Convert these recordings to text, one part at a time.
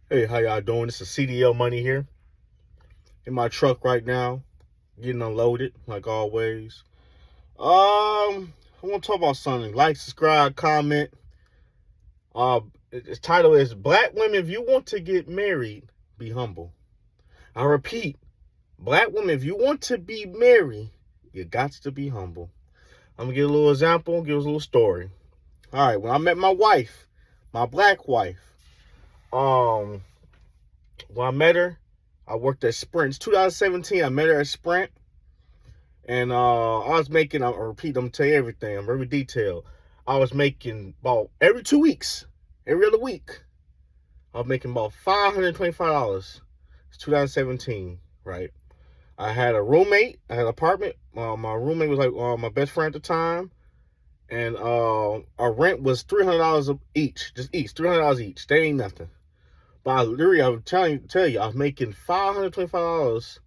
Hey, how y'all doing? This is CDL Money here. In my truck right now, getting unloaded like always. I want to talk about something. Like, subscribe, comment. Uh, its title is Black Women. If you want to get married, be humble. I repeat, Black women. If you want to be married, you got to be humble. I'm gonna give a little example. Give us a little story. All right, when I met my wife, my black wife, um, when I met her, I worked at Sprint. It's 2017. I met her at Sprint. And I was making, I'll repeat, I'm going to tell you everything. I'm very detailed. I was making about every 2 weeks, every other week, I was making about $525. It's 2017, right? I had a roommate. I had an apartment. My roommate was like my best friend at the time. And our rent was $300 each, just each, $300 each. That ain't nothing. But I was tell you, I was making $525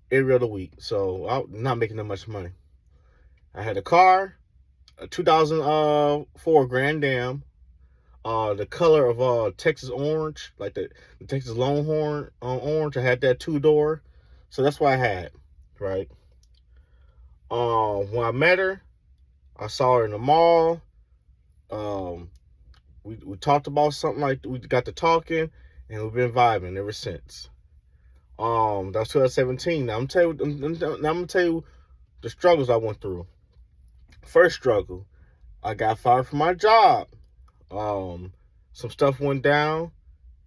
every other week. So I'm not making that much money. I had a car, a 2004 Grand Dam, the color of Texas orange, like the Texas Longhorn orange. I had that 2-door, so that's what I had, right? When I met her, I saw her in the mall. We talked about something, like we got to talking, and we've been vibing ever since. That was 2017. Now I'm gonna tell you the struggles I went through. First struggle, I got fired from my job. Some stuff went down,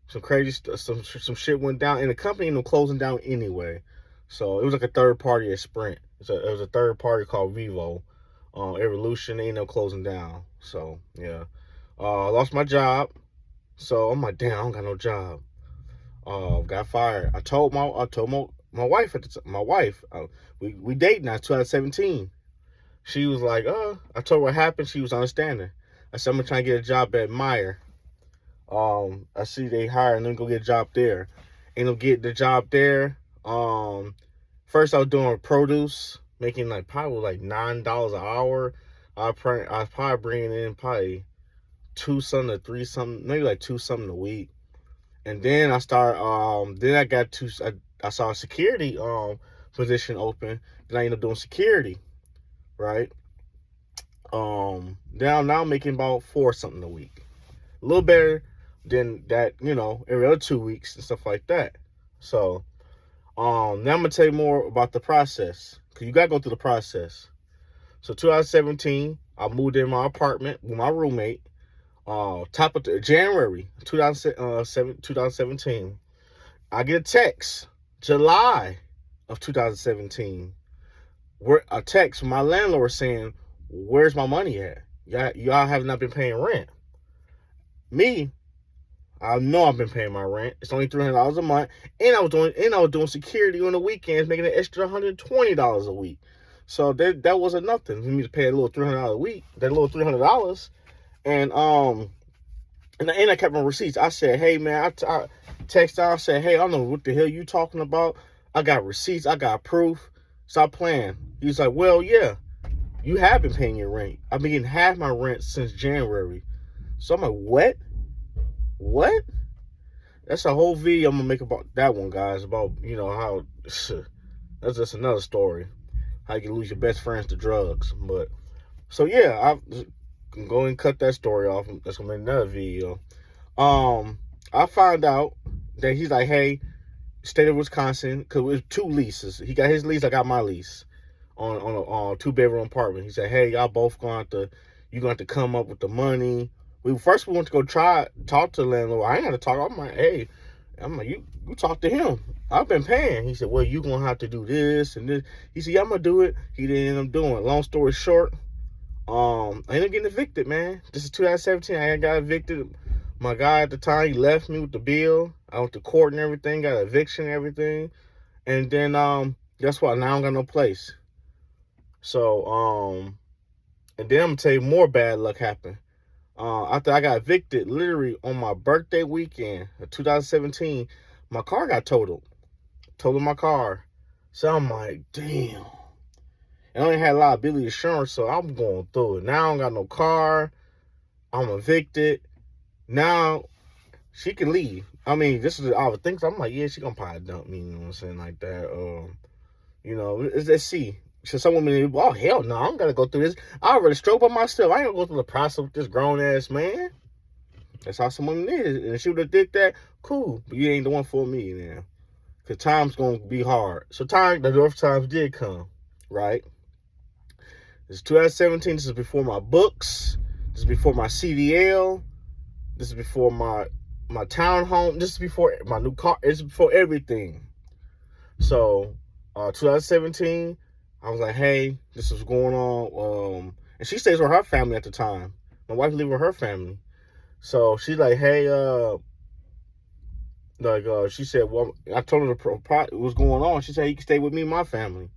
some crazy some shit went down, and the company ended up closing down anyway. So it was like a third party at Sprint. It was a third party called Vivo, Evolution. They ended up closing down. So yeah, I lost my job. So I'm like, damn, I don't got no job. Got fired. I told my wife at the time, my wife, we dated now, 2017. She was like, I told her what happened. She was understanding. I said, I'm trying to get a job at Meyer. I see they hiring, let me go get a job there. Ain't no get the job there. First I was doing produce, making like probably like $9 an hour. I was probably bringing in probably 2 something to 3 something, maybe like 2 something a week. And then I I saw a security position open. Then I ended up doing security, right? Now I'm making about 4 something a week. A little better than that, every other 2 weeks and stuff like that. So, now I'm gonna tell you more about the process, because you gotta go through the process. So 2017, I moved in my apartment with my roommate. Top of January 2017. I get a text July of 2017, where a text from my landlord saying, "Where's my money at? Y'all have not been paying rent." Me, I know I've been paying my rent. It's only $300 a month, and I was doing security on the weekends, making an extra $120 a week. So that wasn't nothing for me to pay a little $300 a week. That little $300, and I kept my receipts. I said, "Hey man," I texted out. I said, "Hey, I don't know what the hell you talking about. I got receipts. I got proof. Stop playing." He's like, "Well, yeah, you have been paying your rent. I've been getting half my rent since January." So I'm like, "What? What?" That's a whole video I'm gonna make about that one, guys. About how that's just another story. How you can lose your best friends to drugs. But so yeah, I can go and cut that story off. That's gonna be another video. I found out that he's like, "Hey, state of Wisconsin," because it was 2 leases. He got his lease. I got my lease on a 2-bedroom apartment. He said, "Hey, y'all both gonna have to come up with the money." We went to go talk to the landlord. I ain't had to talk. I'm like, you talk to him. I've been paying. He said, "Well, you gonna have to do this and this." He said, "Yeah, I'm gonna do it." He didn't end up doing it. Long story short, I ended up getting evicted, man. This is 2017. I got evicted. My guy at the time, he left me with the bill. I went to court and everything, got an eviction and everything. And then guess what? Now I don't got no place. So and then I'm gonna tell you more bad luck happened. After I got evicted, literally on my birthday weekend of 2017, my car got totaled. Totaled my car. So I'm like, damn. And I only had liability insurance, so I'm going through it. Now I don't got no car. I'm evicted. Now she can leave. I mean, this is all the things. I'm like, yeah, she gonna probably dump me. You know what I'm saying, like that. Let's see. So some women, oh hell no, I don't gotta go through this. I already strove by myself. I ain't gonna go through the process with this grown ass man. That's how some women is. And if she would have did that, cool. But you ain't the one for me now. Cause time's gonna be hard. So the rough times did come, right? This is 2017. This is before my books. This is before my CDL. This is before my townhome. This is before my new car. It's before everything. So, 2017, I was like, hey, this is going on. And she stays with her family at the time. My wife lives with her family. So she's like, hey, she said, well, I told her what was going on. She said, you can stay with me and my family.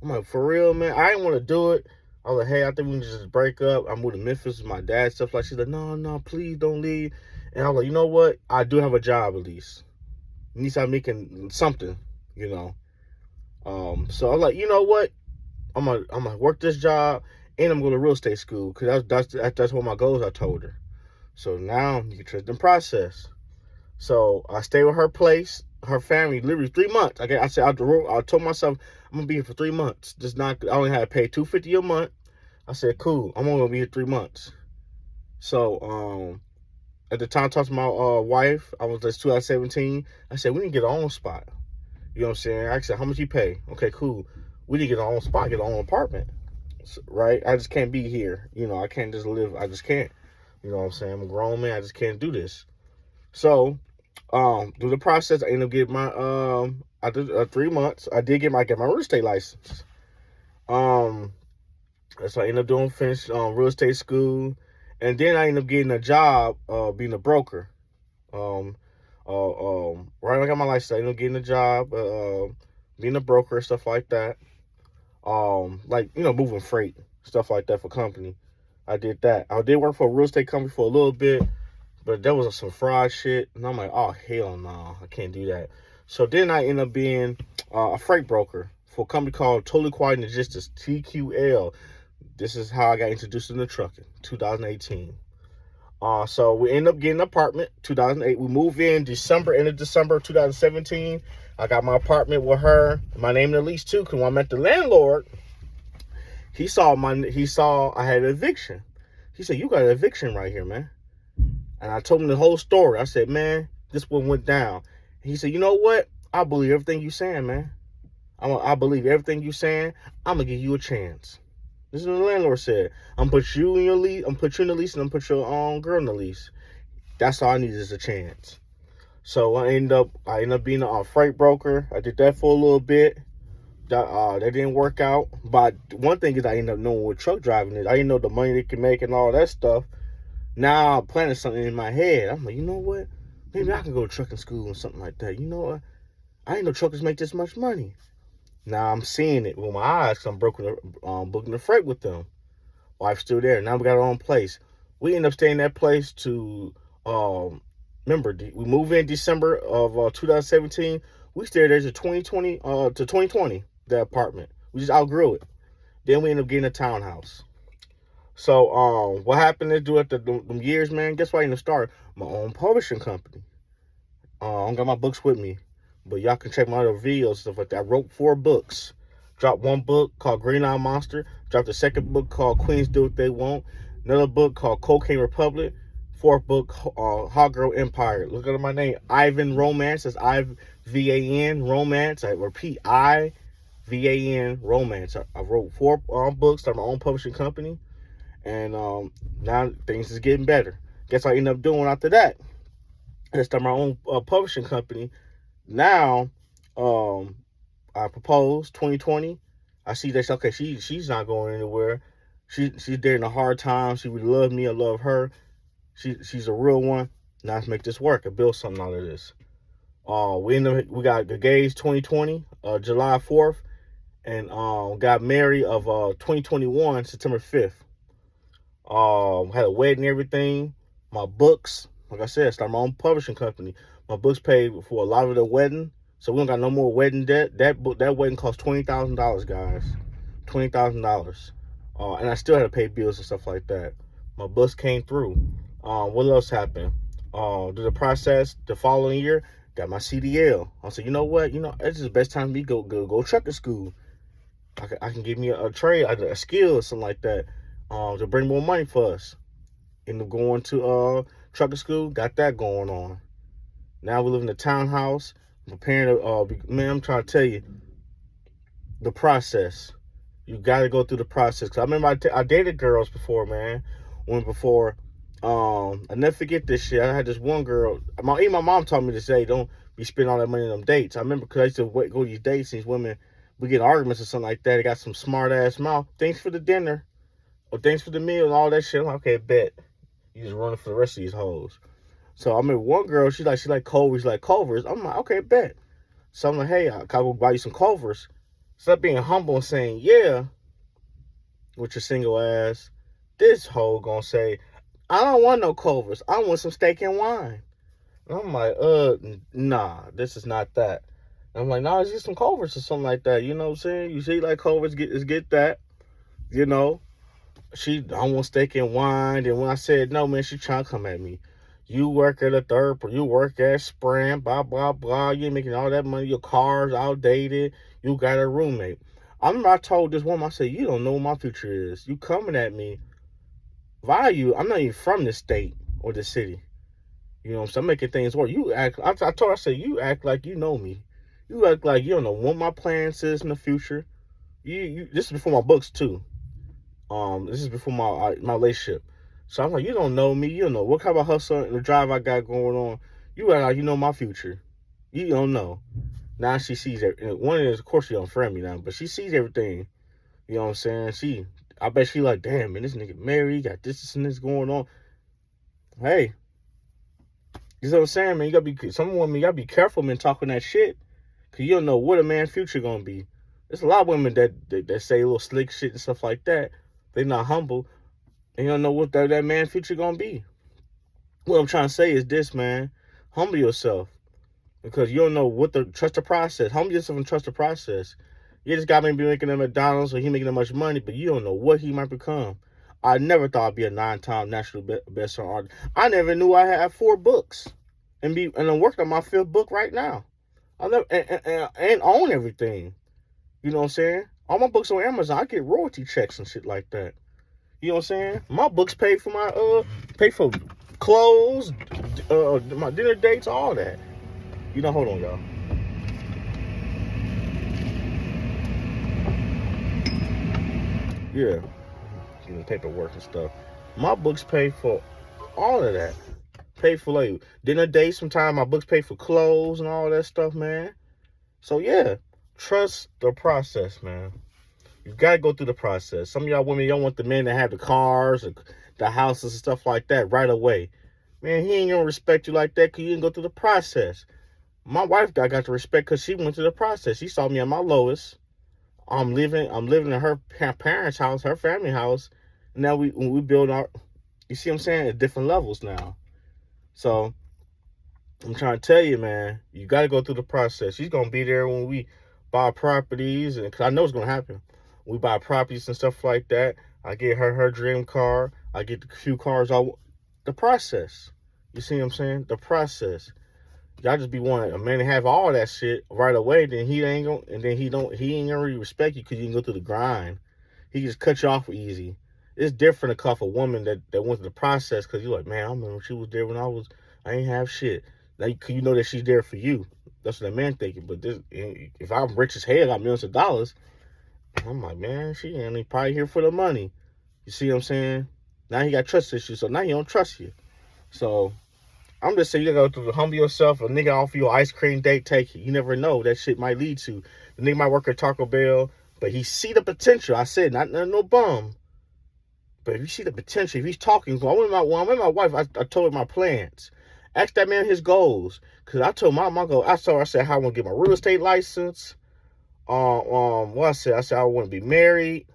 I'm like, for real, man? I didn't want to do it. I was like, hey, I think we can just break up. I moved to Memphis with my dad, stuff like. She's like, no, please don't leave. And I was like, you know what? I do have a job at least. At least I'm making something, you know. So I was like, you know what? I'm gonna work this job and I'm going to real estate school because that's one of my goals. I told her. So now you can trust the process. So I stayed with her place, her family, literally 3 months. I said I told myself I'm gonna be here for 3 months. I only had to pay $250 a month. I said, cool, I'm only gonna be here 3 months. So at the time I talked to my wife, I was 2017. I said, we need to get our own spot. You know what I'm saying? I said, how much you pay? Okay, cool. We need to get our own spot, get our own apartment. So, right? I just can't be here. You know, I can't just live. I just can't. You know what I'm saying? I'm a grown man. I just can't do this. So, through the process, I ended up getting my after 3 months, I get my real estate license. So I ended up doing finish real estate school, and then I ended up getting a job being a broker. Right when I got my license, I ended up getting a job being a broker, stuff like that. Moving freight, stuff like that for company. I did that. I did work for a real estate company for a little bit, but there was some fraud shit, and I'm like, oh hell no, I can't do that. So then I ended up being a freight broker for a company called Totally Quiet Logistics, TQL. This is how I got introduced into trucking, 2018. So we ended up getting an apartment, 2008. We moved in end of December 2017. I got my apartment with her, my name in the lease too, because when I met the landlord, he saw I had an eviction. He said, you got an eviction right here, man. And I told him the whole story. I said, man, this one went down. He said, you know what? I believe everything you saying, man. I believe everything you saying. I'm going to give you a chance. This is what the landlord said. I'm going to put you in your lease. I'm going to put you in the lease, and I'm going to put your own girl in the lease. That's all I need is a chance. So I ended up being a freight broker. I did that for a little bit. That didn't work out. But one thing is I ended up knowing what truck driving is. I didn't know the money they can make and all that stuff. Now I'm planning something in my head. I'm like, you know what? Maybe I can go to trucking school or something like that. You know what? I didn't know truckers make this much money. Now I'm seeing it with my eyes because I'm booking the freight with them. Wife's still there. Now we got our own place. We end up staying in that place to, remember, we moved in December of 2017. We stayed there to 2020, the apartment. We just outgrew it. Then we ended up getting a townhouse. So, what happened is throughout them years, man, guess what I ended up starting? My own publishing company. I don't got my books with me, but y'all can check my other videos and stuff like that. I wrote 4 books. Dropped one book called Green Eye Monster. Dropped the second book called Queens Do What They Want. Another book called Cocaine Republic. 4th book, Hot Girl Empire. Look at my name, Ivan Romance. That's I-V-A-N, Romance. I repeat, I-V-A-N, Romance. I wrote 4 books, started my own publishing company. And now things is getting better. Guess what I ended up doing after that? I started my own publishing company. Now, I proposed 2020. I see that okay, she's not going anywhere. She's there in a hard time. She would love me. I love her. She's a real one. Now let's make this work and build something out of this. We got engaged 2020, July 4th, and got married of 2021, September 5th. Had a wedding and everything. My books, like I said, I started my own publishing company. My books paid for a lot of the wedding, so we don't got no more wedding debt. That wedding cost $20,000, guys. $20,000. And I still had to pay bills and stuff like that. My books came through. What else happened? Do the process the following year. Got my CDL. I said, you know what? This is the best time for me to go trucking school. I can give me a trade, a skill, or something like that, to bring more money for us. End up going to trucking school. Got that going on. Now we live in a townhouse. I'm preparing to. Man, I'm trying to tell you the process. You got to go through the process. Cause I remember I dated girls before, man. Before. I never forget this shit. I had this one girl. Even my mom taught me to say, don't be spending all that money on them dates. I remember because I used to go to these dates, and these women, we get arguments or something like that. They got some smart ass mouth. Thanks for the dinner, or thanks for the meal, and all that shit. I'm like, okay, bet. You just running for the rest of these hoes. So I remember one girl, she like Culver's, I'm like, okay, bet. So I'm like, hey, I'll go buy you some Culver's. Stop being humble and saying, yeah, with your single ass. This hoe gonna say, I don't want no Culver's. I want some steak and wine. And I'm like, nah, this is not that. And I'm like, nah, let's get some Culver's or something like that. You know what I'm saying? You see, like Culver's, get that. You know, I want steak and wine. And when I said no, man, she trying to come at me. You work at a third, you work at Sprint, blah, blah, blah. You ain't making all that money. Your car's outdated. You got a roommate. I remember I told this woman, I said, you don't know what my future is. You coming at me. Value, I'm not even from this state or the city. You know what I'm saying? I'm making things work. I told her, I said, you act like you know me. You act like you don't know what my plans is in the future. This is before my books too. This is before my relationship. So I'm like, you don't know me. You don't know what kind of hustle and the drive I got going on. You act like you know my future. You don't know. Now she sees it. One is, of course, she don't friend me now, but she sees everything. You know what I'm saying? I bet she like, damn, man, this nigga married, got this and this going on. Hey, you know what I'm saying, man? You gotta be careful, man, talking that shit, cause you don't know what a man's future gonna be. There's a lot of women that say little slick shit and stuff like that. They not humble, and you don't know what that man's future gonna be. What I'm trying to say is this, man: humble yourself, because you don't know trust the process. Humble yourself and trust the process. You just got me be making at McDonald's, or he making that much money, but you don't know what he might become. I never thought I'd be a 9-time national best-selling artist. I never knew I had 4 books, and I'm working on my 5th book right now. I never and own everything. You know what I'm saying? All my books on Amazon. I get royalty checks and shit like that. You know what I'm saying? My books pay for clothes, my dinner dates, all that. Hold on, y'all. Yeah, paperwork and stuff. My books pay for all of that. Pay for like dinner dates. Sometimes my books pay for clothes and all that stuff, man. So yeah, trust the process, man. You gotta go through the process. Some of y'all women, y'all want the men to have the cars, the houses, and stuff like that right away. Man, he ain't gonna respect you like that because you didn't go through the process. My wife got the respect because she went through the process. She saw me at my lowest. I'm living in her parents' house, her family house. Now we build our, you see what I'm saying, at different levels now. So I'm trying to tell you, man, you got to go through the process. She's gonna be there when we buy properties, and cause I know it's gonna happen. We buy properties and stuff like that. I get her dream car. I get the few cars. The process. You see what I'm saying? The process. Y'all just be wanting a man to have all that shit right away, then he ain't gonna really respect you because you can go through the grind. He just cut you off easy. It's different to cuff a woman that went through the process, because you're like, man, I remember she was there when I ain't have shit. Now you know that she's there for you. That's what a man thinking. But if I'm rich as hell, got millions of dollars, I'm like, man, she ain't probably here for the money. You see what I'm saying? Now he got trust issues, so now he don't trust you. So I'm just saying, you gotta go through the humble yourself. A nigga offer you an ice cream date, take it. You never know. That shit might lead to. The nigga might work at Taco Bell, but he see the potential. I said, not no bum. But if you see the potential, if he's talking, when I'm with my wife, I told her my plans. Ask that man his goals. Cause I told my goal. I said how I want to get my real estate license. What I said I want to be married.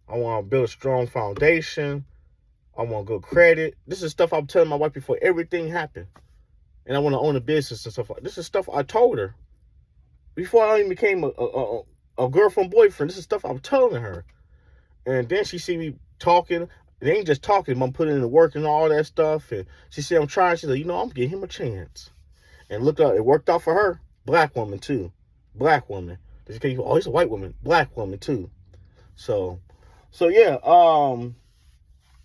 I want to build a strong foundation. I want good credit. This is stuff I'm telling my wife before everything happened. And I want to own a business and stuff. This is stuff I told her before I even became a girlfriend boyfriend. This is stuff I'm telling her. And then she see me talking. It ain't just talking. I'm putting in the work and all that stuff. And she said, I'm trying. She's like, I'm getting him a chance. And look up, it worked out for her. Black woman, too. Black woman. Oh, he's a white woman. Black woman, too. So yeah,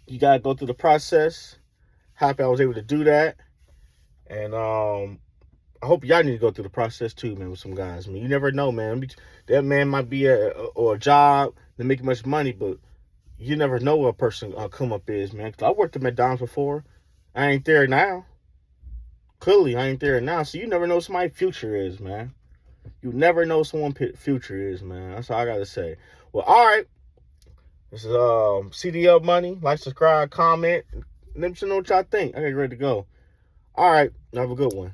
you got to go through the process. Happy I was able to do that. And I hope y'all need to go through the process too, man, with some guys. I mean, you never know, man. That man might be a job to make much money, but you never know what a person come up is, man. Cause I worked at McDonald's before. I ain't there now. Clearly, I ain't there now. So you never know what somebody's future is, man. You never know what someone's future is, man. That's all I gotta say. Well, all right. This is CDL Money. Like, subscribe, comment. Let me know what y'all think. I get ready to go. All right. Have a good one.